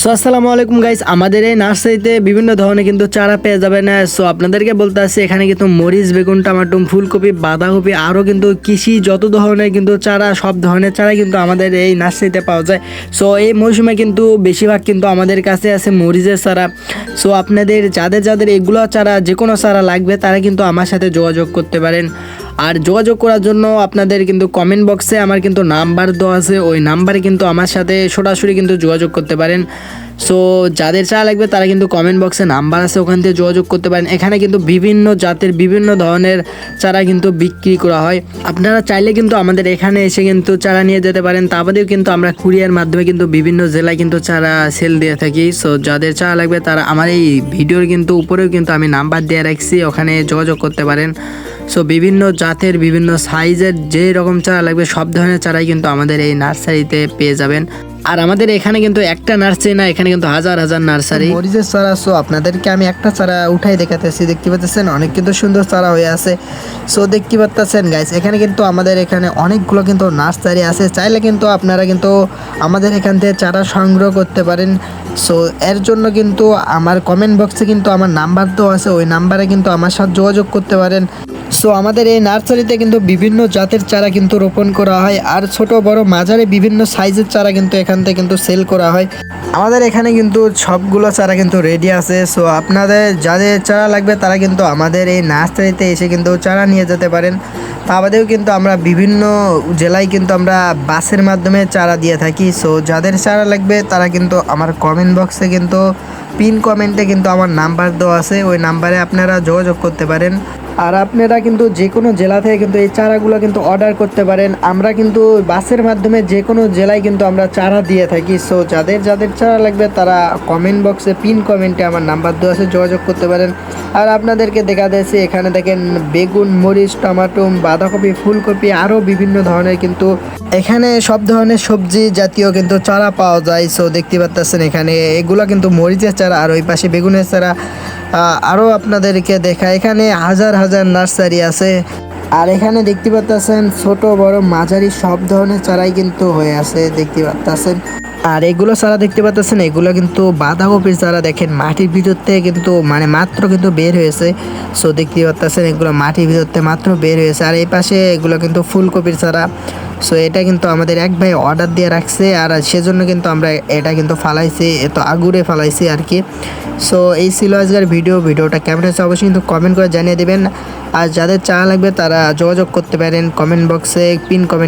So আসসালামু আলাইকুম guys, আমাদের এই নার্সারিতে বিভিন্ন ধরনের কিন্তু চারা পেয়ে যাবেন। সো আপনাদেরকে বলতে আসছি, এখানে কিন্তু মরিচ, বেগুন, টমেটো, ফুলকপি, বাঁধাকপি আরও কিন্তু কৃষি যত ধরনের কিন্তু চারা, সব ধরনের চারা কিন্তু আমাদের এই নার্সারিতে পাওয়া যায়। সো এই মৌসুমে কিন্তু বেশিরভাগ কিন্তু আমাদের কাছে আছে মরিচের চারা। সো আপনাদের যাদের যাদের এগুলো চারা, যে কোনো চারা লাগবে তারা কিন্তু আমার সাথে যোগাযোগ করতে পারেন। আর যোগাযোগ করার জন্য আপনাদের কিন্তু কমেন্ট বক্সে আমার কিন্তু নাম্বার দেওয়া আছে, ওই নাম্বারে কিন্তু আমার সাথে সরাসরি কিন্তু যোগাযোগ করতে পারেন। সো যাদের চারা লাগবে তারা কিন্তু কমেন্ট বক্সে নাম্বার আছে, ওখান থেকে যোগাযোগ করতে পারেন। এখানে কিন্তু বিভিন্ন জাতের বিভিন্ন ধরনের চারা কিন্তু বিক্রি করা হয়। আপনারা চাইলে কিন্তু আমাদের এখানে এসে কিন্তু চারা নিয়ে যেতে পারেন। তা বাদেও কিন্তু আমরা কুরিয়ার মাধ্যমে কিন্তু বিভিন্ন জেলায় কিন্তু চারা সেল দিয়ে থাকি। সো যাদের চারা লাগবে তারা আমার এই ভিডিওর কিন্তু উপরেও কিন্তু আমি নাম্বার দিয়ে রাখছি, ওখানে যোগাযোগ করতে পারেন। সো বিভিন্ন জাতের বিভিন্ন সাইজের যে রকম চারা লাগবে সব ধরনের চারাই কিন্তু আমাদের এই নার্সারিতে পেয়ে যাবেন। আর আমাদের এখানে কিন্তু একটা নার্সারি না, এখানে কিন্তু হাজার হাজার নার্সারি। মরিচের চারা, সো আপনাদেরকে আমি একটা চারা উঠাই দেখাতেছি। দেখতে পাচ্ছেন অনেক কিন্তু সুন্দর চারা হয়ে আছে। সো দেখতে পাচ্ছেন গাইস, এখানে কিন্তু আমাদের এখানে অনেকগুলো কিন্তু নার্সারি আছে। চাইলে কিন্তু আপনারা কিন্তু আমাদের এখান থেকে চারা সংগ্রহ করতে পারেন। সো এর জন্য কিন্তু আমার কমেন্ট বক্সে কিন্তু আমার নাম্বার তো আছে, ওই নাম্বারে কিন্তু আমার সাথে যোগাযোগ করতে পারেন। সো আমাদের এই নার্সারিতে কিন্তু বিভিন্ন জাতের চারা কিন্তু রোপণ করা হয়, আর ছোট বড় মাঝারি বিভিন্ন সাইজের চারা কিন্তু এখান থেকে কিন্তু সেল করা হয়। আমাদের এখানে কিন্তু সবগুলো চারা কিন্তু রেডি আছে। সো আপনাদের যাদের চারা লাগবে তারা কিন্তু আমাদের এই নার্সারিতে এসে কিন্তু চারা নিয়ে যেতে পারেন। তা বাদেও কিন্তু আমরা বিভিন্ন জেলায় কিন্তু আমরা বাসের মাধ্যমে চারা দিয়ে থাকি। সো যাদের চারা লাগবে তারা কিন্তু আমার কমেন্ট বক্সে কিন্তু পিন কমেন্টে কিন্তু আমার নাম্বার দেওয়া আছে, ওই নাম্বারে আপনারা যোগাযোগ করতে পারেন। আর আপনারা কিন্তু যে কোনো জেলা থেকে কিন্তু এই চারাগুলো কিন্তু অর্ডার করতে পারেন। আমরা কিন্তু বাসের মাধ্যমে যে কোনো জেলায় কিন্তু আমরা চারা দিয়ে থাকি। সো যাদের যাদের চারা লাগবে তারা কমেন্ট বক্সে পিন কমেন্টে আমার নাম্বার দেওয়া আছে, যোগাযোগ করতে পারেন। আর আপনাদেরকে দেখা যাচ্ছে এখানে দেখেন বেগুন, মরিচ, টমেটো, বাঁধাকপি, ফুলকপি আরও বিভিন্ন ধরনের কিন্তু এখানে সব ধরনের সবজি জাতীয় কিন্তু চারা পাওয়া যায়। সো দেখতে পাচ্ছেন এখানে এগুলো কিন্তু মরিচের চারা, আর ওই পাশে বেগুনের চারা। আরও আপনাদেরকে দেখা, এখানে হাজার হাজার নার্সারি আছে। আর এখানে দেখতে পাচ্ছেন ছোট বড় মাঝারি সব ধরনের চারাই কিন্তু হয়ে আছে, দেখতে পাচ্ছেন। আর এগুলো চারা দেখতে পাচ্ছেন, এগুলো কিন্তু বাঁধাকপির চারা। দেখেন মাটির ভিতর থেকে কিন্তু মাত্র কিন্তু বের হয়েছে। সো দেখতে পাচ্ছেন এগুলো মাটির ভিতর থেকে মাত্র বের হয়েছে। আর এই পাশে এগুলো কিন্তু ফুলকপির চারা। সো এটা কিন্তু আমাদের এক ভাই অর্ডার দিয়ে রাখছে, আর সেজন্য কিন্তু আমরা এটা কিন্তু ফালাইছি, এত আগুরে ফালাইছি আর কি। সো এই ছিল আজকের ভিডিওটা কেমন হয়েছে অবশ্যই কিন্তু কমেন্ট করে জানিয়ে দেবেন। আর যাদের চা লাগবে তারা যোগাযোগ করতে পারেন কমেন্ট বক্সে পিন কমেন্ট।